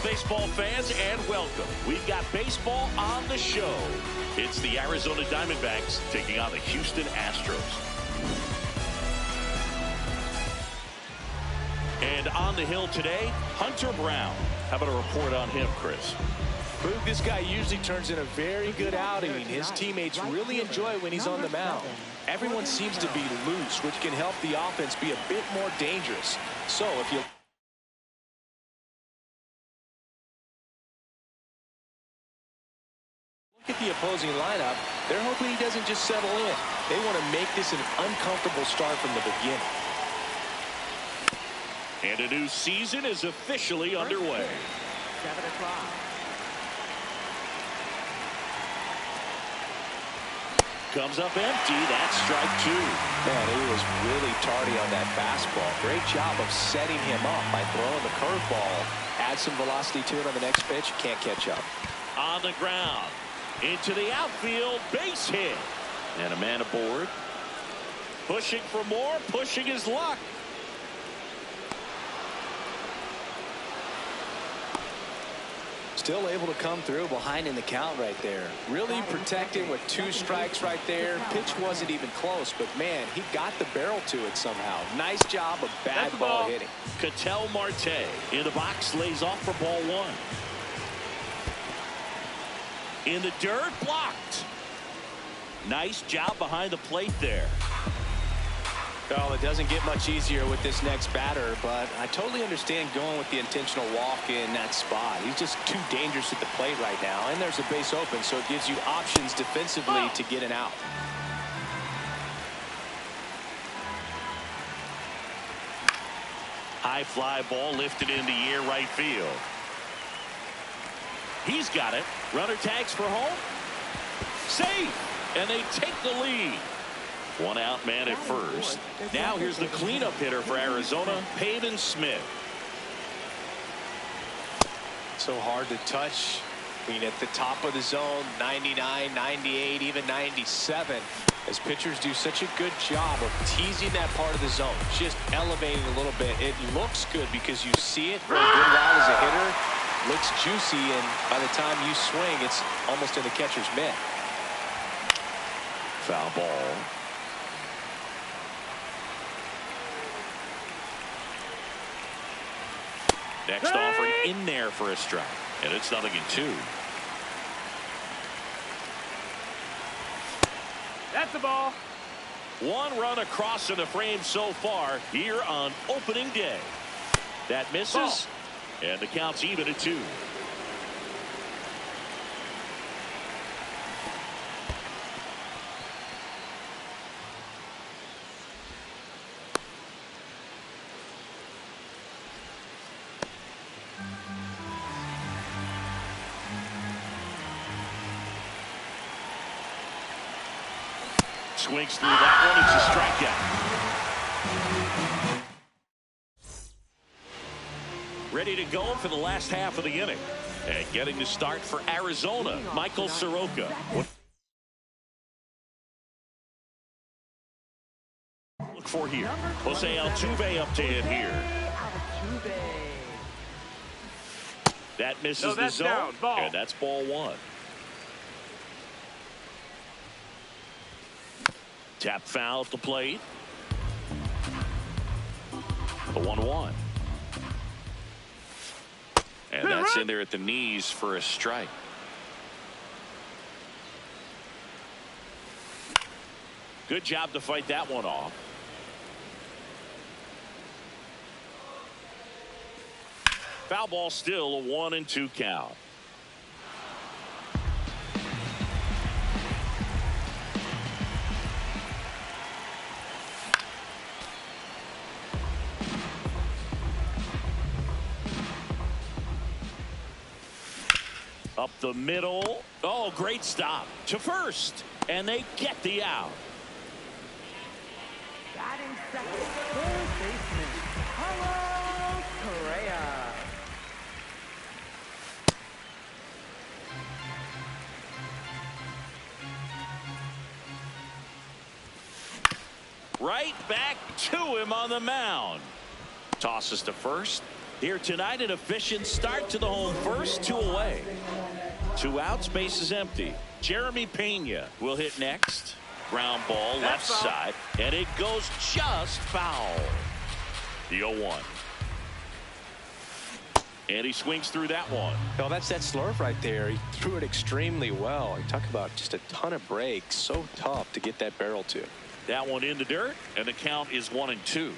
baseball fans, and welcome. We've got baseball on the show. It's the Arizona Diamondbacks taking on the Houston Astros. And on the hill today, Hunter Brown. How about a report on him, Chris? Boog, this guy usually turns in a very good outing. His teammates really enjoy when he's on the mound. Everyone seems to be loose, which can help the offense be a bit more dangerous. So if you look at the opposing lineup, they're hoping he doesn't just settle in. They want to make this an uncomfortable start from the beginning. And a new season is officially underway. 7 o'clock. Comes up empty. That's strike 2. Man, he was really tardy on that fastball. Great job of setting him up by throwing the curveball. Add some velocity to it on the next pitch. Can't catch up. On the ground. Into the outfield. Base hit. And a man aboard. Pushing for more. Pushing his luck. Still able to come through behind in the count right there. Really protected with 2 strikes right there. Pitch wasn't even close, but man, he got the barrel to it somehow. Nice job of bad ball hitting. Ketel Marte in the box, lays off for ball 1. In the dirt, blocked. Nice job behind the plate there. Well, it doesn't get much easier with this next batter, but I totally understand going with the intentional walk in that spot. He's just too dangerous at the plate right now, and there's a base open, so it gives you options defensively to get an out. High fly ball lifted in the air, right field. He's got it. Runner tags for home. Safe, and they take the lead. 1 out, man at first. Now here's the cleanup hitter for Arizona, Pavin Smith. So hard to touch. Being at the top of the zone, 99, 98, even 97. As pitchers do such a good job of teasing that part of the zone, just elevating a little bit. It looks good because you see it for a good while as a hitter. Looks juicy, and by the time you swing, it's almost in the catcher's mitt. Foul ball. Next offering in there for a strike. And it's 0-2. That's the ball. 1 run across in the frame so far here on opening day. That misses. Ball. And the count's even at 2. Swings through that one. It's a strikeout. Ready to go for the last half of the inning. And getting the start for Arizona, Michael Soroka. Look for here. Jose Altuve up to hit here. That misses the zone. And that's ball 1. Tap foul at the plate. The 1-1. And that's in there at the knees for a strike. Good job to fight that one off. Foul ball, still a 1-2 count. Up the middle. Oh, great stop to first. And they get the out. Batting second, third baseman, Carlos Correa. Right back to him on the mound. Tosses to first. Here tonight, an efficient start to the home first, 2 away. 2 outs, base is empty. Jeremy Pena will hit next. Ground ball, left side, and it goes just foul. The 0-1. And he swings through that one. Well, that's that slurve right there. He threw it extremely well. You talk about just a ton of breaks. So tough to get that barrel to. That one in the dirt, and the count is 1-2.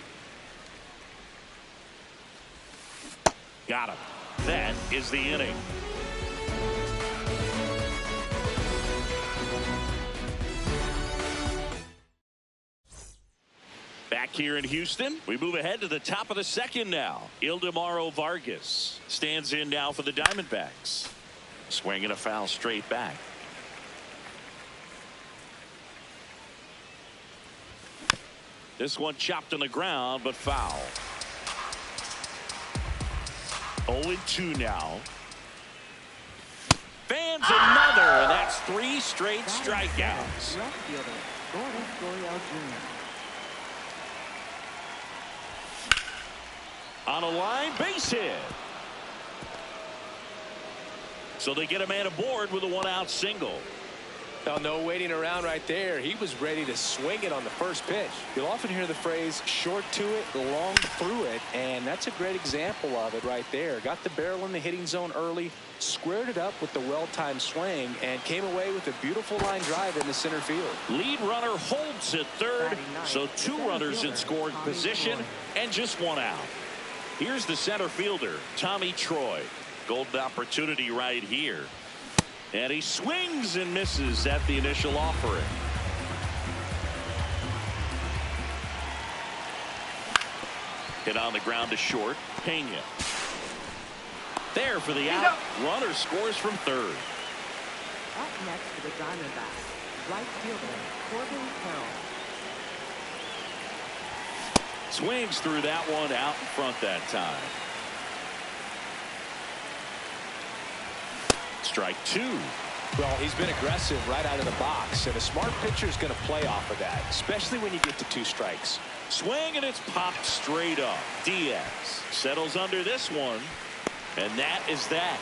Got him. That is the inning. Back here in Houston, we move ahead to the top of the second now. Ildemaro Vargas stands in now for the Diamondbacks. Swinging a foul straight back. This one chopped on the ground, but foul. 0-2 now. Fans another, and that's 3 straight strikeouts. On a line, base hit. So they get a man aboard with a 1-out single. Now, no waiting around right there. He was ready to swing it on the first pitch. You'll often hear the phrase short to it, long through it, and that's a great example of it right there. Got the barrel in the hitting zone early, squared it up with the well-timed swing, and came away with a beautiful line drive in the center field. Lead runner holds at third, so 2 runners in scoring position and just 1 out. Here's the center fielder, Tommy Troy. Golden opportunity right here. And he swings and misses at the initial offering. Hit on the ground to short. Pena. There for the out. Runner scores from third. Up next to the Diamondbacks, right fielder Corbin Carroll. Swings through that one out in front that time. Strike 2. Well, he's been aggressive right out of the box, and a smart pitcher is going to play off of that, especially when you get to 2 strikes. Swing, and it's popped straight up. Diaz settles under this one, and that is that.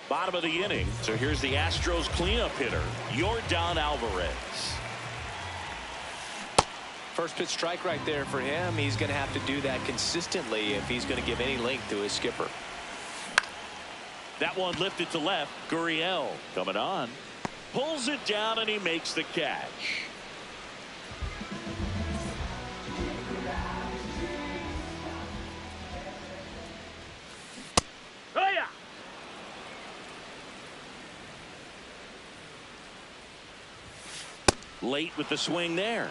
Bottom of the inning, so here's the Astros cleanup hitter, Yordan Alvarez. First pitch strike right there for him. He's going to have to do that consistently if he's going to give any length to his skipper. That one lifted to left. Gurriel coming on. Pulls it down, and he makes the catch. Oh, yeah. Late with the swing there.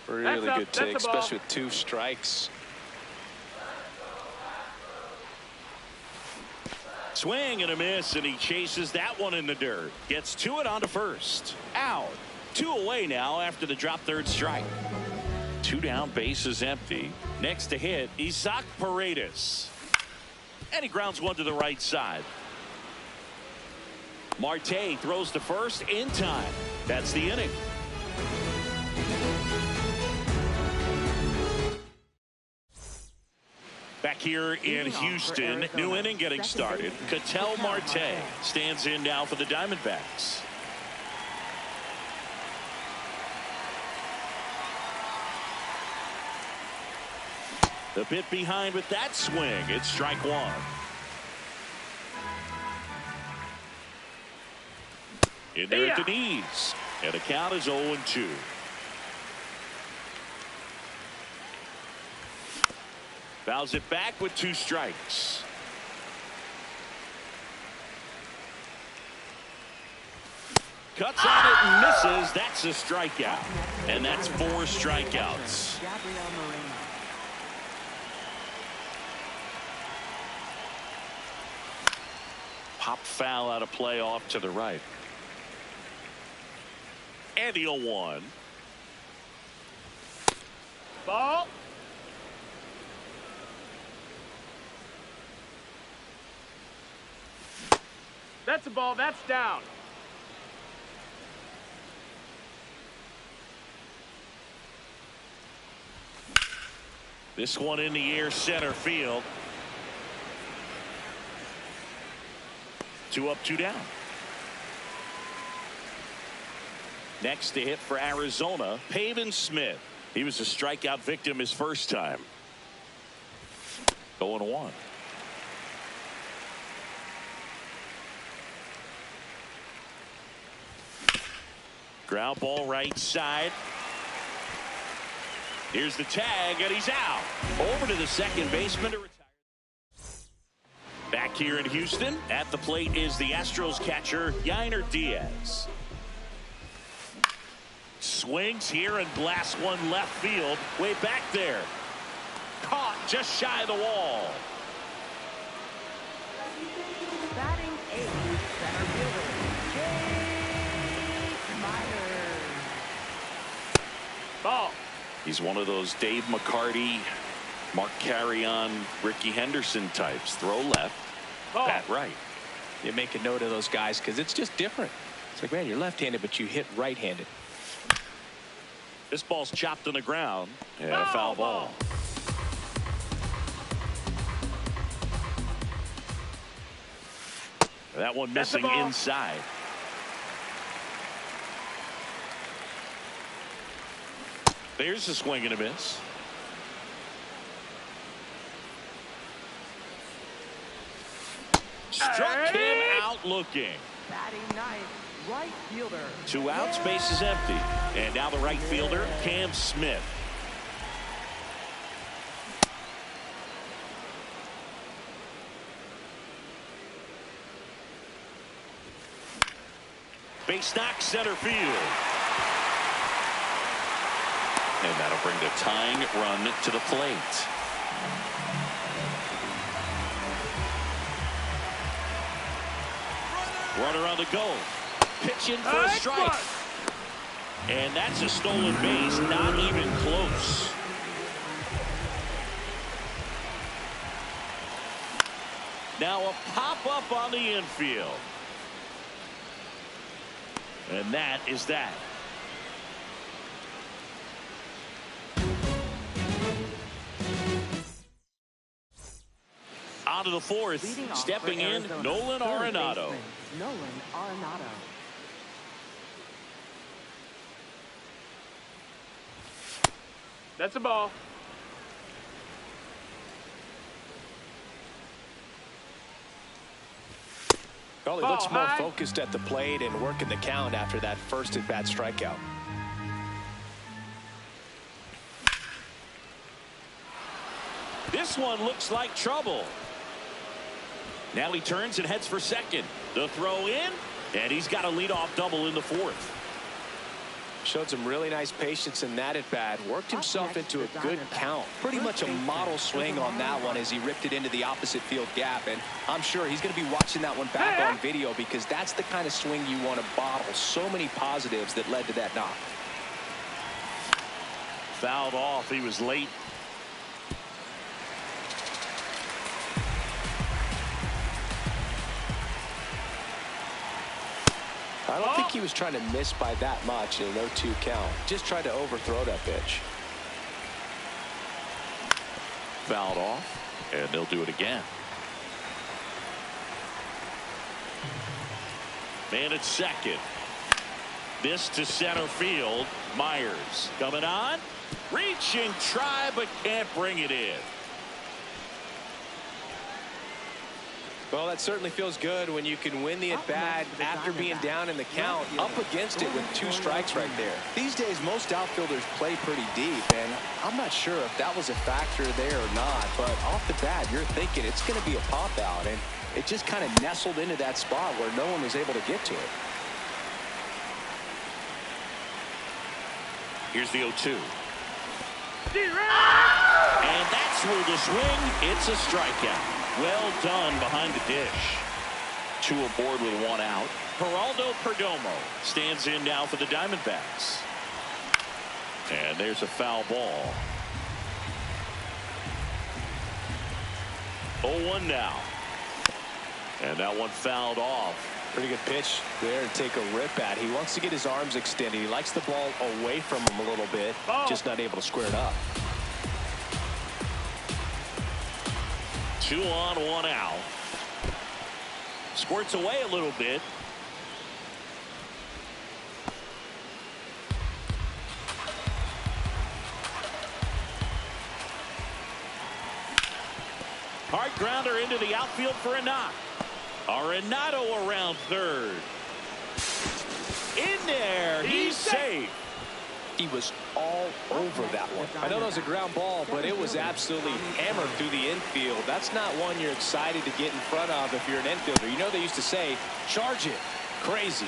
Really good take, especially with 2 strikes. Swing and a miss, and he chases that one in the dirt. Gets to it onto first. Out. 2 away now after the drop third strike. 2 down, base is empty. Next to hit, Isaac Paredes. And he grounds one to the right side. Marte throws to first in time. That's the inning. Back here in Houston, new inning getting started. Ketel Marte stands in now for the Diamondbacks. The bit behind with that swing. It's strike 1. In there at the knees. And the count is 0-2. Fouls it back with 2 strikes. Cuts on it and misses. That's a strikeout. And that's 4 strikeouts. Pop foul out of play off to the right. And the 0-1. Ball. That's a ball. That's down. This one in the air, center field. 2 up, 2 down. Next to hit for Arizona, Pavin Smith. He was a strikeout victim his first time. 0-1. Ground ball right side. Here's the tag, and he's out. Over to the second baseman to retire. Back here in Houston, at the plate is the Astros catcher, Yainer Diaz. Swings here and blasts one left field, way back there. Caught just shy of the wall. Batting 8th, center fielder, Jake Myers. Ball. He's one of those Dave McCarty, Mark Carrion, Ricky Henderson types. Throw left, bat right. You make a note of those guys because it's just different. It's like, man, you're left-handed, but you hit right-handed. This ball's chopped on the ground, and a foul ball. That one missing inside. There's a swing and a miss. Struck him out looking. Batting 9th, right fielder. 2 outs, base is empty. And now the right fielder, Cam Smith. Base knock, center field. And that'll bring the tying run to the plate. Runner on the go. Pitch in for a strike. And that's a stolen base, not even close. Now a pop-up on the infield. And that is that. On to the 4th, stepping in, Nolan Arenado. Nolan Arenado. That's a ball. Well, he looks more focused at the plate and working the count after that first at-bat strikeout. This one looks like trouble. Now he turns and heads for second. The throw in, and he's got a leadoff double in the 4th. Showed some really nice patience in that at-bat. Worked himself into a good count. Pretty much a model swing on that one as he ripped it into the opposite field gap. And I'm sure he's going to be watching that one back on video because that's the kind of swing you want to bottle. So many positives that led to that knock. Fouled off. He was late. I don't think he was trying to miss by that much in a 0-2 count. Just tried to overthrow that pitch. Fouled off, and they'll do it again. Man at second. This to center field. Myers coming on. Reaching, try, but can't bring it in. Well, that certainly feels good when you can win the at-bat after being down in the count, up against it with 2 strikes right there. These days, most outfielders play pretty deep, and I'm not sure if that was a factor there or not, but off the bat, you're thinking it's going to be a pop-out, and it just kind of nestled into that spot where no one was able to get to it. Here's the 0-2. And that's where the swing, it's a strikeout. Well done behind the dish. 2 aboard with 1 out. Geraldo Perdomo stands in now for the Diamondbacks. And there's a foul ball. 0-1 now. And that one fouled off. Pretty good pitch there to take a rip at. He wants to get his arms extended. He likes the ball away from him a little bit. Just not able to square it up. 2 on, 1 out. Squirts away a little bit. Hard grounder into the outfield for a knock. Arenado around third. In there. He's safe. He was all over that one. I know that was a ground ball, but it was absolutely hammered through the infield. That's not one you're excited to get in front of if you're an infielder. You know they used to say, charge it. Crazy.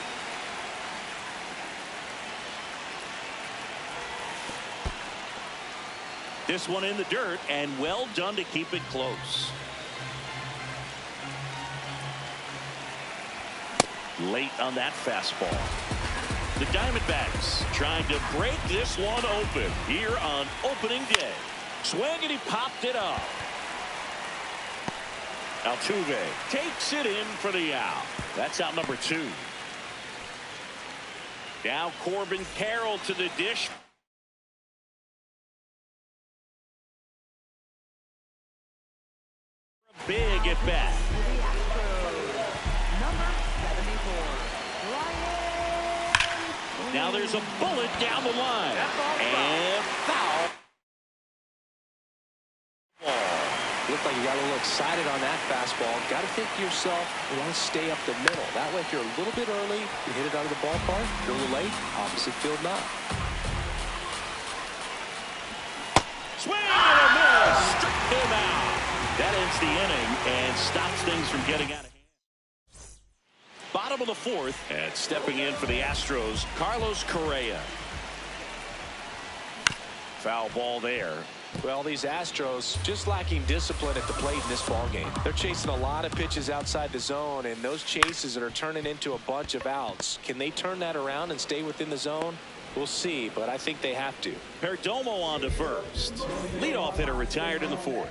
This one in the dirt, and well done to keep it close. Late on that fastball. The Diamondbacks trying to break this one open here on opening day. Swing, and he popped it up. Altuve takes it in for the out. That's out number 2. Now Corbin Carroll to the dish. Big at bat. Now there's a bullet down the line. And foul. Looked like you got a little excited on that fastball. Got to think to yourself, you want to stay up the middle. That way, if you're a little bit early, you hit it out of the ballpark. If you're a little late, opposite field not. Swing and a miss. Struck him out. That ends the inning and stops things from getting out of hand. Bottom of the 4th, and stepping in for the Astros, Carlos Correa. Foul ball there. Well, these Astros just lacking discipline at the plate in this ballgame. They're chasing a lot of pitches outside the zone, and those chases that are turning into a bunch of outs. Can they turn that around and stay within the zone? We'll see, but I think they have to. Perdomo on to first. Leadoff hitter retired in the 4th.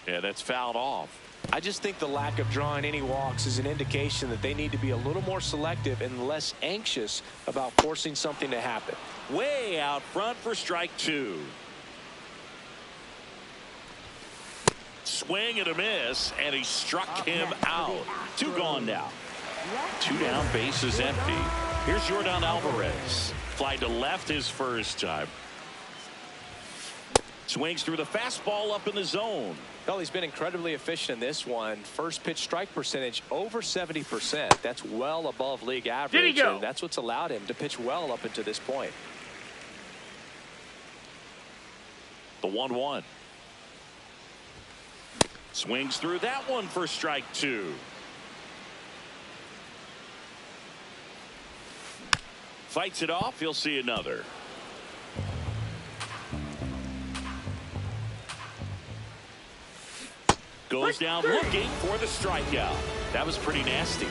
Yeah, that's fouled off. I just think the lack of drawing any walks is an indication that they need to be a little more selective and less anxious about forcing something to happen. Way out front for strike 2. Swing and a miss, and he struck him out. 2 gone now. 2 down, bases empty. Here's Yordan Alvarez. Fly to left his first time. Swings through the fastball up in the zone. Well, he's been incredibly efficient in this one. First pitch strike percentage over 70%. That's well above league average. Did he go? And that's what's allowed him to pitch well up until this point. The 1-1. Swings through that one for strike 2. Fights it off. He'll see another. Goes down looking for the strikeout. That was pretty nasty.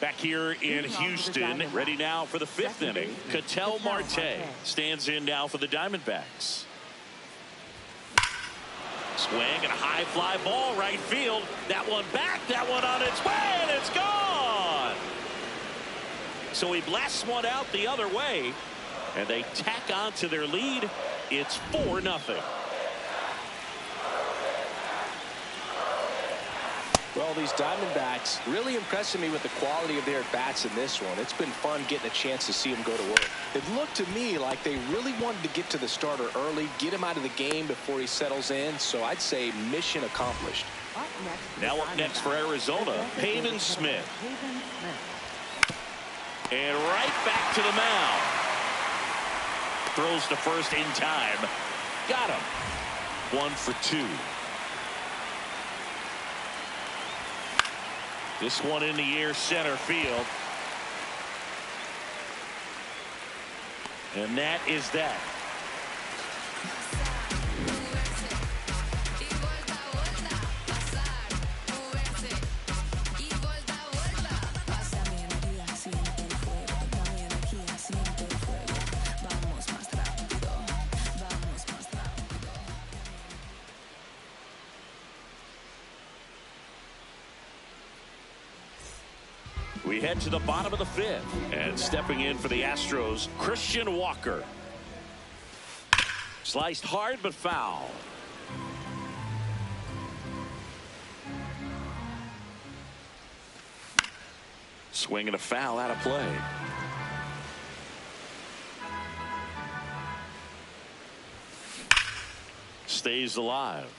Back here in Houston, ready now for the 5th inning. Ketel Marte stands in now for the Diamondbacks. Swing and a high fly ball right field. That one back, that one on its way, and it's gone. So he blasts one out the other way, and they tack on to their lead. It's 4-0. Well, these Diamondbacks really impressing me with the quality of their at-bats in this one. It's been fun getting a chance to see them go to work. It looked to me like they really wanted to get to the starter early, get him out of the game before he settles in. So I'd say mission accomplished. Now up next for Arizona, Pavin Smith. And right back to the mound. Throws to first in time. Got him. 1 for 2. This one in the air, center field. And that is that. We head to the bottom of the fifth. And stepping in for the Astros, Christian Walker. Sliced hard but foul. Swing and a foul out of play. Stays alive.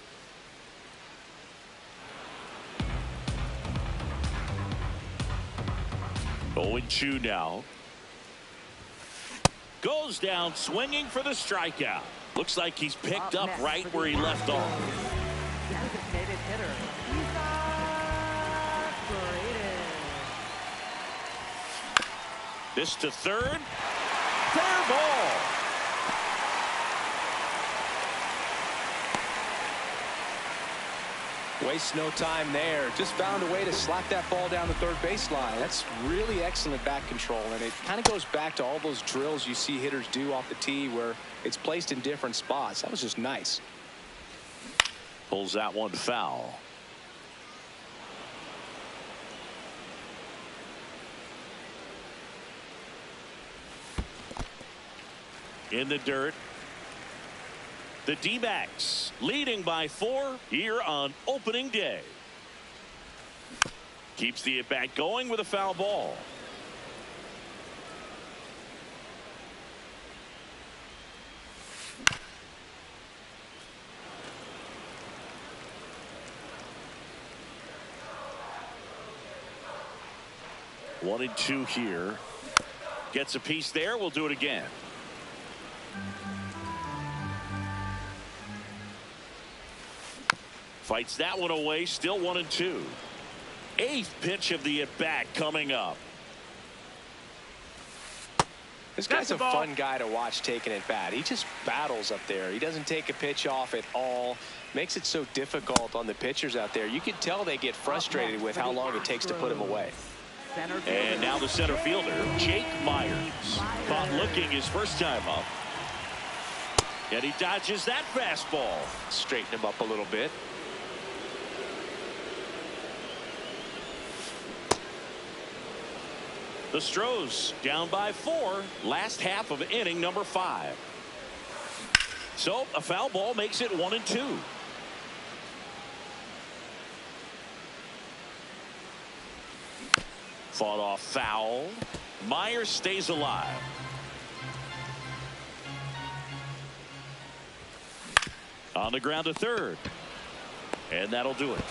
Going 2 now. Goes down swinging for the strikeout. Looks like he's picked up right where he left off. Designated hitter. This to third. Fair ball. Waste no time there. Just found a way to slap that ball down the third baseline. That's really excellent back control, and it kind of goes back to all those drills you see hitters do off the tee where it's placed in different spots. That was just nice. Pulls that one foul. In the dirt. The D-backs leading by 4 here on opening day. Keeps the at-bat going with a foul ball. One and 2 here. Gets a piece there. We'll do it again. Fights that one away. Still 1 and 2. 8th pitch of the at-bat coming up. This guy's a fun guy to watch taking at bat. He just battles up there. He doesn't take a pitch off at all. Makes it so difficult on the pitchers out there. You can tell they get frustrated with how long it takes to put him away. And now the center fielder, Jake Myers. Caught looking his first time up. And he dodges that fastball. Straighten him up a little bit. The Stros down by 4. Last half of inning number 5. So a foul ball makes it 1 and 2. Fought off foul. Myers stays alive. On the ground to third. And that'll do it.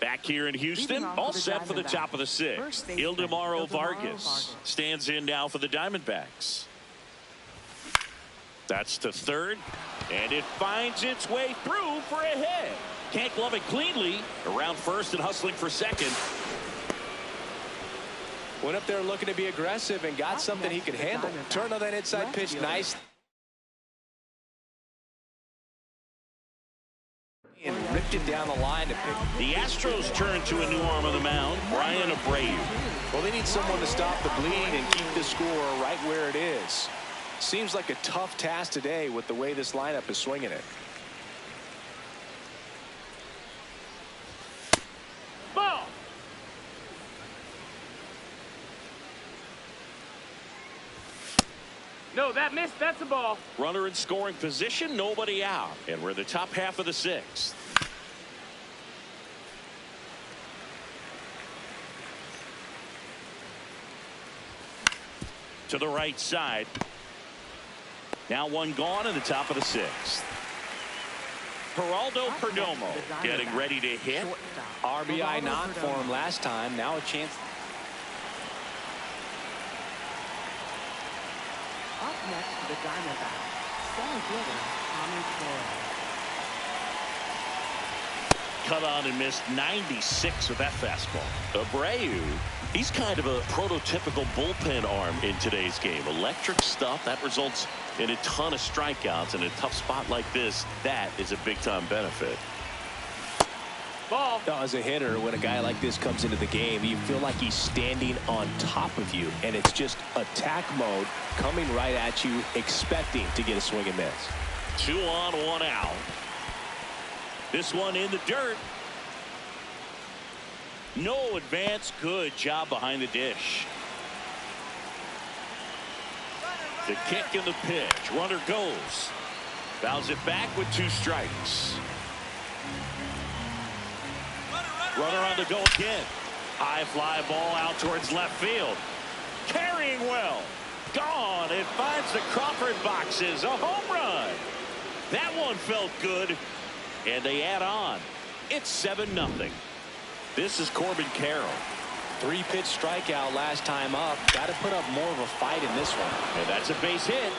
Back here in Houston, all set for the top of the 6th. Ildemaro Vargas stands in now for the Diamondbacks. That's to third, and it finds its way through for a hit. Can't glove it cleanly. Around first and hustling for second. Went up there looking to be aggressive and got something he could handle. Turn on that inside pitch, nice. And ripped it down the line to pick. The Astros turn to a new arm of the mound, Brian Abreu. Well, they need someone to stop the bleed and keep the score right where it is. Seems like a tough task today with the way this lineup is swinging it. Ball. No, that missed. That's a ball. Runner in scoring position, nobody out. And we're the top half of the 6th. To the right side. Now one gone in the top of the 6th. Geraldo Perdomo getting ready to hit. RBI knock for him last time. Now a chance. Up next to the Diamondbacks, center fielder Tommy Troy. Cut on and missed 96 with that fastball. Abreu, he's kind of a prototypical bullpen arm in today's game. Electric stuff that results in a ton of strikeouts in a tough spot like this. That is a big time benefit. Ball. Now, as a hitter, when a guy like this comes into the game, you feel like he's standing on top of you, and it's just attack mode coming right at you, expecting to get a swing and miss. 2 on, 1 out. This one in the dirt. No advance. Good job behind the dish. The kick and the pitch. Runner goes. Fouls it back with 2 strikes. Runner on the go again. High fly ball out towards left field. Carrying well. Gone. It finds the Crawford boxes. A home run. That one felt good. And they add on. It's 7-0. This is Corbin Carroll. 3-pitch strikeout last time up. Got to put up more of a fight in this one. And that's a base hit.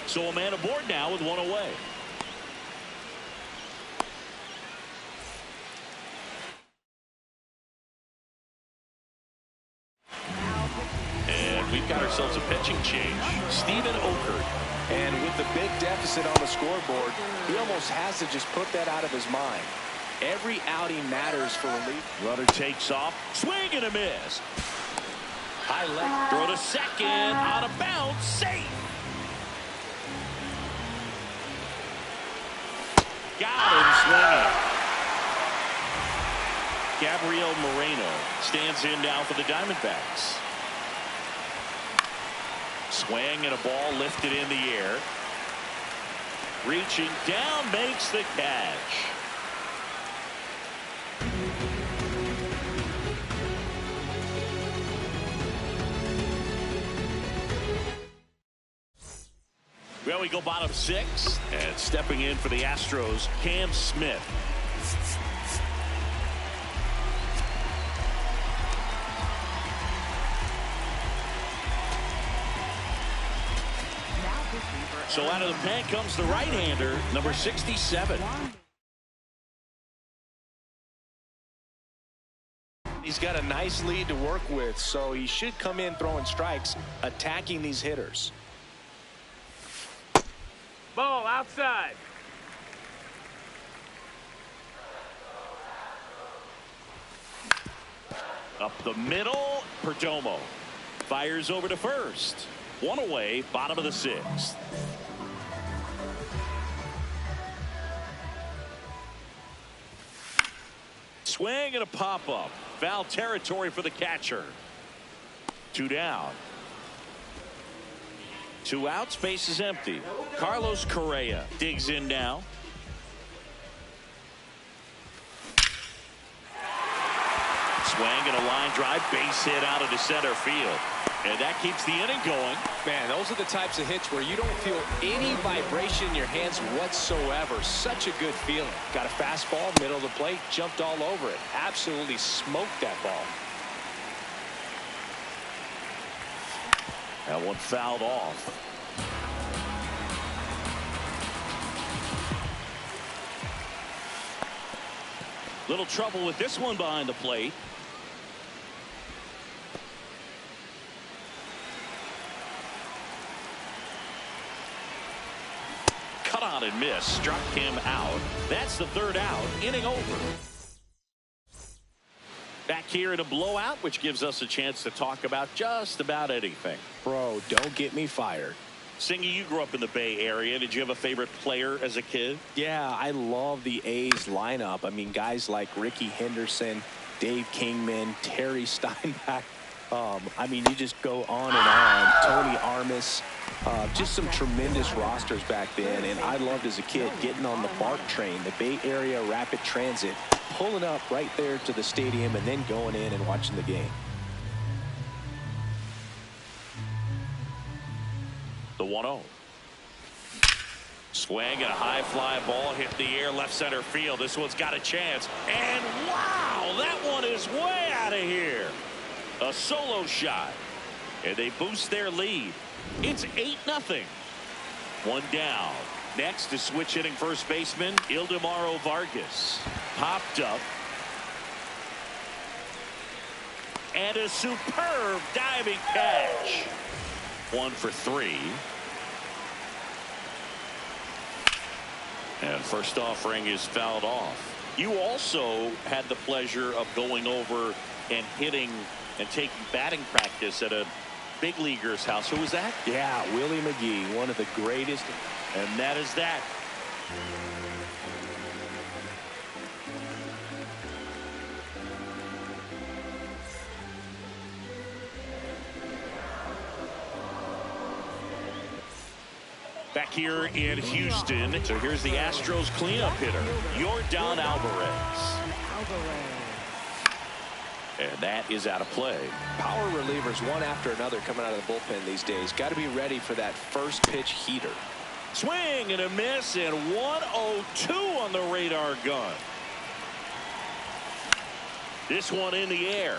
So a man aboard now with 1 away. And we've got ourselves a pitching change. Steven Okert. And with the big deficit on the scoreboard, he almost has to just put that out of his mind. Every outing matters for relief. Runner takes off. Swing and a miss. High left. Throw to second. Out of bounds. Safe. Got him swinging. Gabriel Moreno stands in now for the Diamondbacks. Swing and a ball lifted in the air. Reaching down, makes the catch. Well, we go bottom 6, and stepping in for the Astros, Cam Smith. So out of the pen comes the right-hander, number 67. He's got a nice lead to work with, so he should come in throwing strikes, attacking these hitters. Ball outside. Up the middle, Perdomo fires over to first. 1 away, bottom of the 6th. Swing and a pop-up. Foul territory for the catcher. 2 down. 2 outs, base is empty. Carlos Correa digs in now. Swing and a line drive, base hit out into center field. And that keeps the inning going. Man, those are the types of hits where you don't feel any vibration in your hands whatsoever. Such a good feeling. Got a fastball, middle of the plate, jumped all over it. Absolutely smoked that ball. That one fouled off. Little trouble with this one behind the plate. Cut on and miss. Struck him out. That's the 3rd out. Inning over. Back here in a blowout, which gives us a chance to talk about just about anything. Bro, don't get me fired. Singy, you grew up in the Bay Area. Did you have a favorite player as a kid? Yeah, I love the A's lineup. I mean, guys like Ricky Henderson, Dave Kingman, Terry Steinbach. I mean, you just go on and on. Tony Armas. Just some tremendous rosters back then. And I loved as a kid getting on the BART train, the Bay Area Rapid Transit, pulling up right there to the stadium and then going in and watching the game. The 1-0. Swing and a high fly ball hit the air left center field. This one's got a chance. And wow, that one is way out of here. A solo shot. And they boost their lead. It's 8-0. 1 down. Next is switch hitting first baseman Ildemaro Vargas. Popped up. And a superb diving catch. 1 for 3. And first offering is fouled off. You also had the pleasure of going over and hitting and taking batting practice at a big leaguer's house. Who was that? Yeah, Willie McGee, one of the greatest. And that is that. Back here in Houston. So here's the Astros cleanup hitter, Yordan Alvarez. And that is out of play. Power relievers one after another coming out of the bullpen these days. Got to be ready for that first pitch heater. Swing and a miss, and 102 on the radar gun. This one in the air.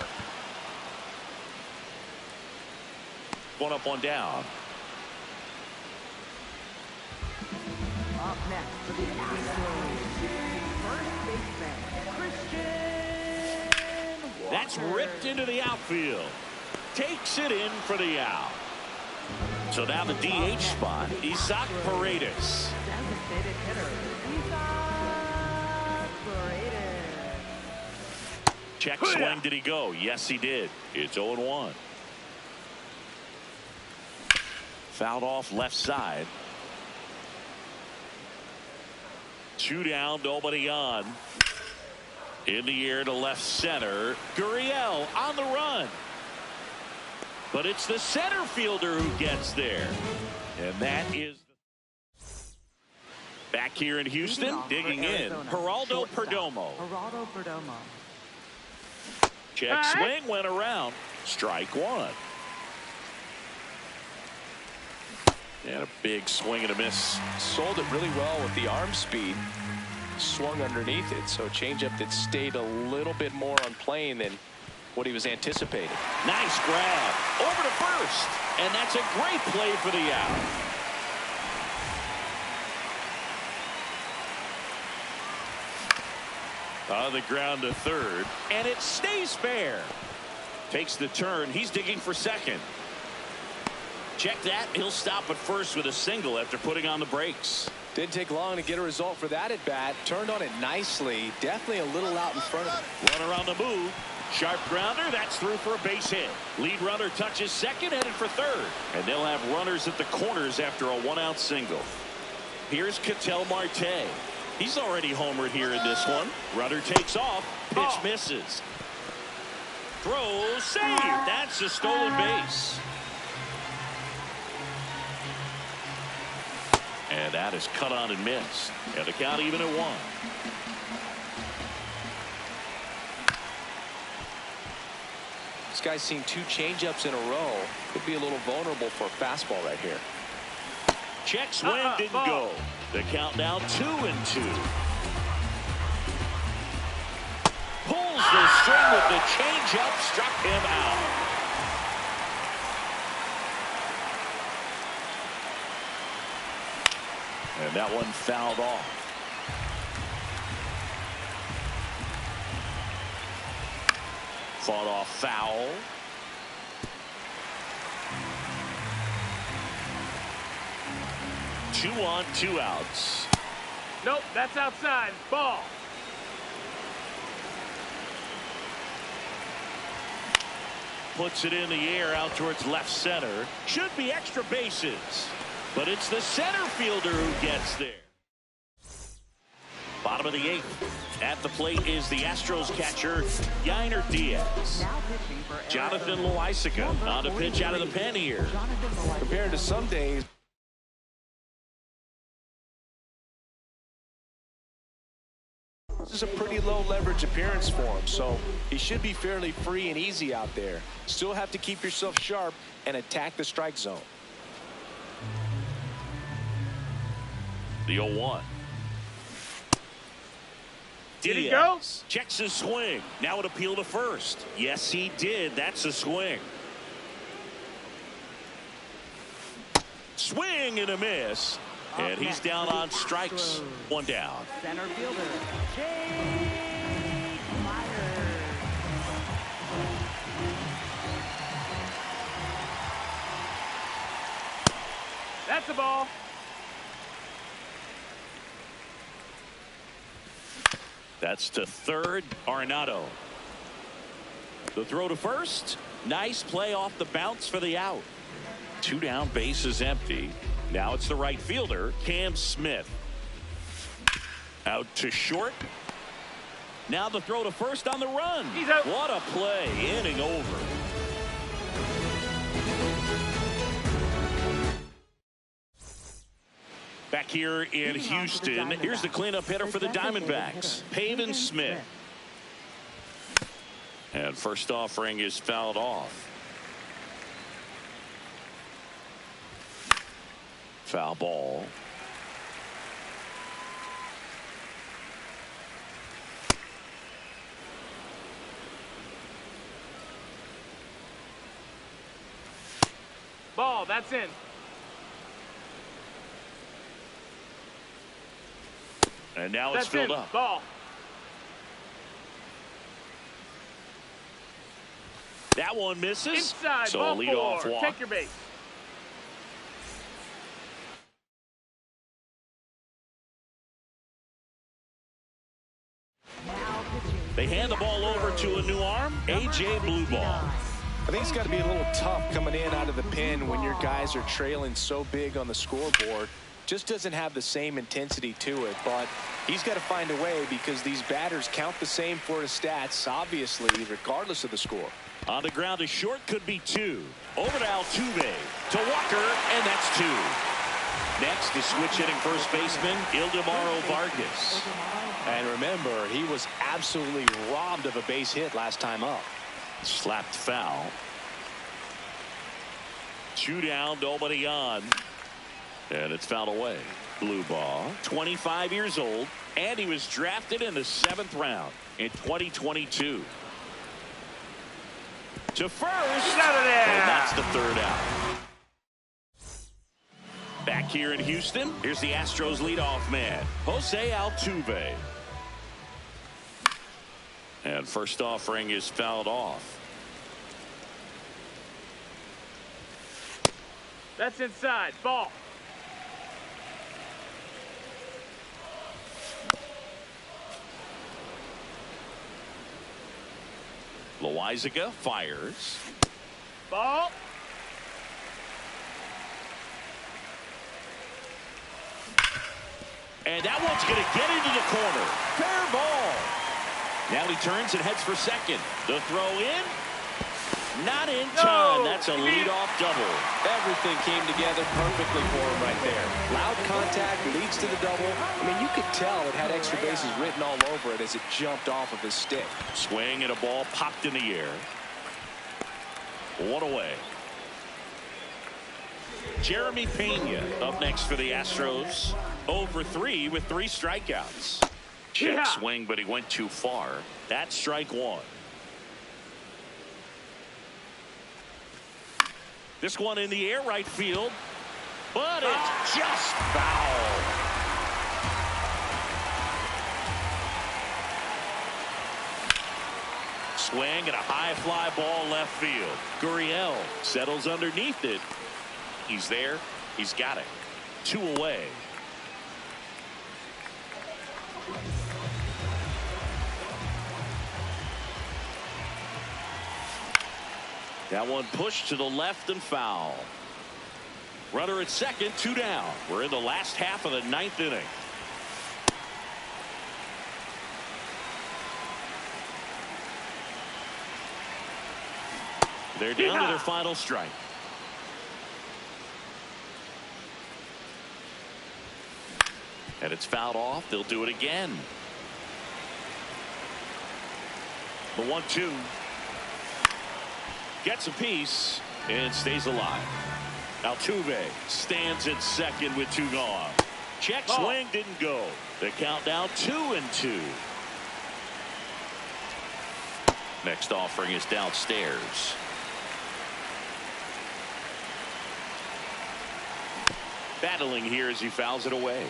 One up, one down. Up next for the Astros, first baseman, Christian Walker. That's ripped into the outfield. Takes it in for the out. So now the DH spot, Isaac Paredes. Designated hitter, Isaac Paredes. Check swing. Did he go? Yes, he did. It's 0-1. Fouled off left side. 2 down, nobody on. In the air to left center. Gurriel on the run. But it's the center fielder who gets there. And that is back here in Houston, digging in. Geraldo Perdomo. Geraldo Perdomo. Check swing, went around. Strike one. And a big swing and a miss. Sold it really well with the arm speed. Swung underneath it, so a changeup that stayed a little bit more on plane than what he was anticipating. Nice grab over to first, and that's a great play for the out. On the ground to third, and it stays fair. Takes the turn. He's digging for second. Check that. He'll stop at first with a single after putting on the brakes. Didn't take long to get a result for that at bat. Turned on it nicely. Definitely a little out in front of him. Runner on the move. Sharp grounder. That's through for a base hit. Lead runner touches second, headed for third. And they'll have runners at the corners after a 1-out single. Here's Ketel Marte. He's already homered here in this one. Runner takes off. Pitch misses. Throw saved. That's a stolen base. And that is cut on and missed. And the count even at 1. This guy's seen 2 changeups in a row. Could be a little vulnerable for a fastball right here. Check swing didn't go. The count now 2-2. Pulls the string with the changeup, struck him out. And that one fouled off. Fought off foul. Two on, 2 outs. Nope, that's outside. Ball. Puts it in the air out towards left center. Should be extra bases. But it's the center fielder who gets there. Bottom of the 8th. At the plate is the Astros catcher, Yainer Diaz. Now pitching for Jonathan Loaisiga on to pitch out of the pen here. Compared to some days, this is a pretty low leverage appearance for him, so he should be fairly free and easy out there. Still have to keep yourself sharp and attack the strike zone. The 0-1. Did he go? Checks his swing. Now an appeal to first. Yes, he did. That's a swing. Swing and a miss. And he's down on strikes. 1 down. Center fielder, Jake Myers. That's the ball. That's to third. Arenado. The throw to first. Nice play off the bounce for the out. 2 down, bases empty. Now it's the right fielder, Cam Smith. Out to short. Now the throw to first on the run. He's out. What a play. Inning over. Back here in Houston, here's the cleanup hitter for the Diamondbacks, Pavin Smith. And first offering is fouled off. Foul ball. Ball, that's in. And now it's filled up. Ball. That one misses. Inside, so ball a leadoff 4. walk. Take your base. They hand the ball over to a new arm, A.J. Blueball. I think it's got to be a little tough coming in out of the pen when your guys are trailing so big on the scoreboard. Just doesn't have the same intensity to it, but he's got to find a way because these batters count the same for his stats, obviously, regardless of the score. On the ground to short, could be 2. Over to Altuve, to Walker, and that's 2. Next is switch hitting first baseman Ildemaro Vargas. And remember, he was absolutely robbed of a base hit last time up. Slapped foul. 2 down, nobody on. And it's fouled away. Blue ball, 25 years old, and he was drafted in the 7th round in 2022. To first, He's out of there. And that's the 3rd out. Back here in Houston, here's the Astros leadoff man, Jose Altuve. And first offering is fouled off. That's inside. Ball. Loizaga fires. Ball. And that one's going to get into the corner. Fair ball. Now he turns and heads for second. The throw in. Not in time. That's a leadoff double. Everything came together perfectly for him right there. Loud contact leads to the double. I mean, you could tell it had extra bases written all over it as it jumped off of his stick. Swing and a ball popped in the air. 1 away. Jeremy Pena up next for the Astros. 0 for 3 with 3 strikeouts. Check swing, but he went too far. That's strike 1. This one in the air, right field, but it's just foul. Swing and a high fly ball left field. Gurriel settles underneath it. He's there. He's got it. 2 away. That one pushed to the left and foul. Runner at second, 2 down. We're in the last half of the 9th inning. They're down to their final strike. And it's fouled off. They'll do it again. The 1-2. Gets a piece and stays alive. Altuve stands at second with 2 gone. Check swing didn't go. The count now 2-2. Next offering is downstairs. Battling here as he fouls it away.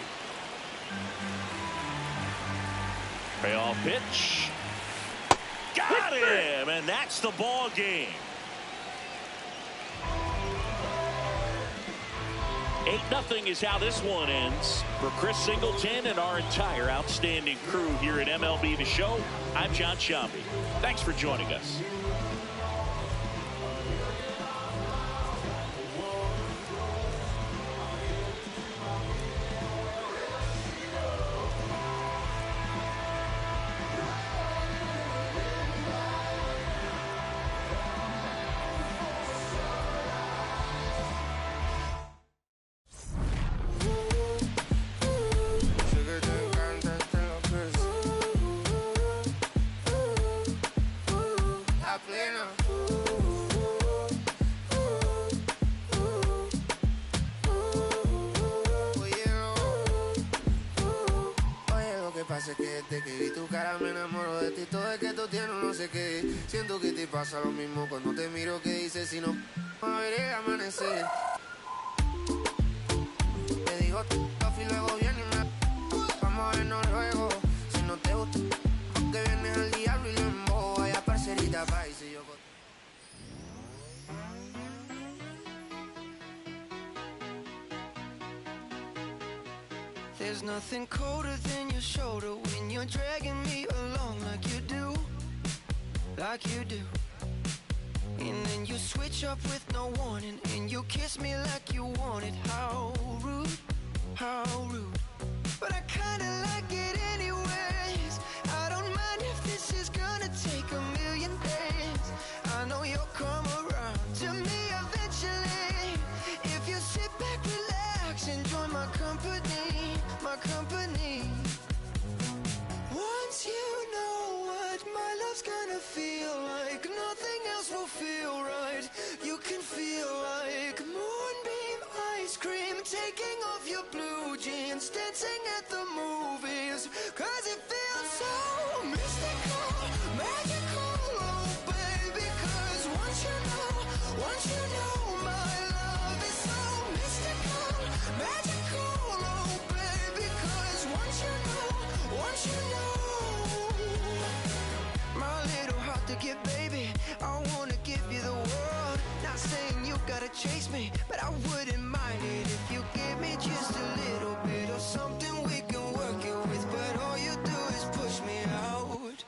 Payoff pitch. Got him, and that's the ball game. 8-0 is how this one ends. For Chris Singleton and our entire outstanding crew here at MLB The Show, I'm John Shambi. Thanks for joining us. Siento que te pasa lo mismo cuando te miro, que dices si no a ver el amanecer. Te digo y luego viene una vamos a vernos luego. Si no te gusta que vienes al diablo y lo embobo. Vaya parcerita pa' y si yo There's nothing colder than your shoulder when you're dragging me along like you do. Like you do. And then you switch up with no warning, and you kiss me like you want it. How rude, how rude. But I kinda like it anyways. I don't mind if this is gonna take a million days. I know you'll come around to me eventually. If you sit back, relax, and join my company, my company. Once you know what my love's gonna feel like, nothing else will feel right. You can feel like moonbeam ice cream, taking off your blue jeans, dancing at the movies. Cause it feels so mystical, magical, oh baby. Cause once you know my love is so mystical, magical, oh baby. Cause once you know my little heart to give, baby, I wanna give you the world. Not saying you gotta chase me, but I wouldn't mind it if you give me just a little bit of something we can work it with. But all you do is push me out.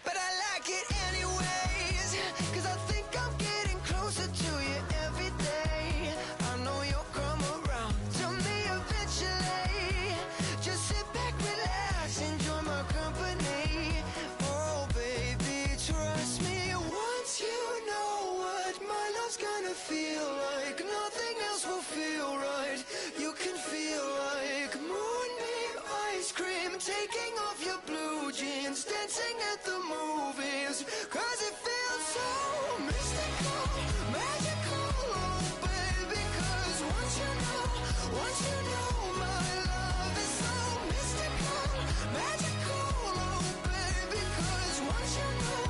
But I like it anyways, cause I think I'm getting closer to you every day. I know you'll come around to me eventually. Just sit back, relax, enjoy my company. Oh baby, trust me. Once you know what my love's gonna feel like, nothing else will feel right. You can feel like moonbeam ice cream, taking off your blue jeans, dancing at the movies. Cause it feels so mystical, magical, oh baby. Cause once you know my love is so mystical, magical, oh baby. Cause once you know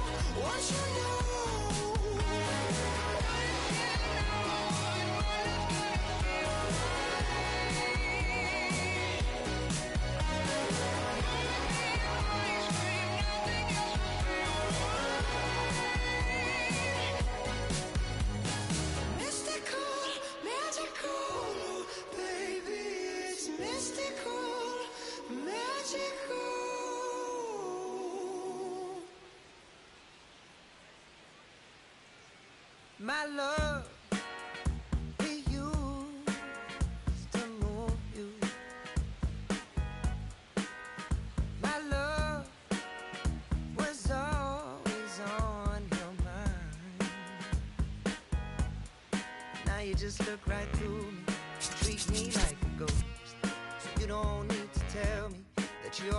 mystical, magical, baby, it's mystical, magical. My love we used to move you. My love was always on your mind. Now you just look right through me, treat me like a ghost. So you don't need to tell me that you're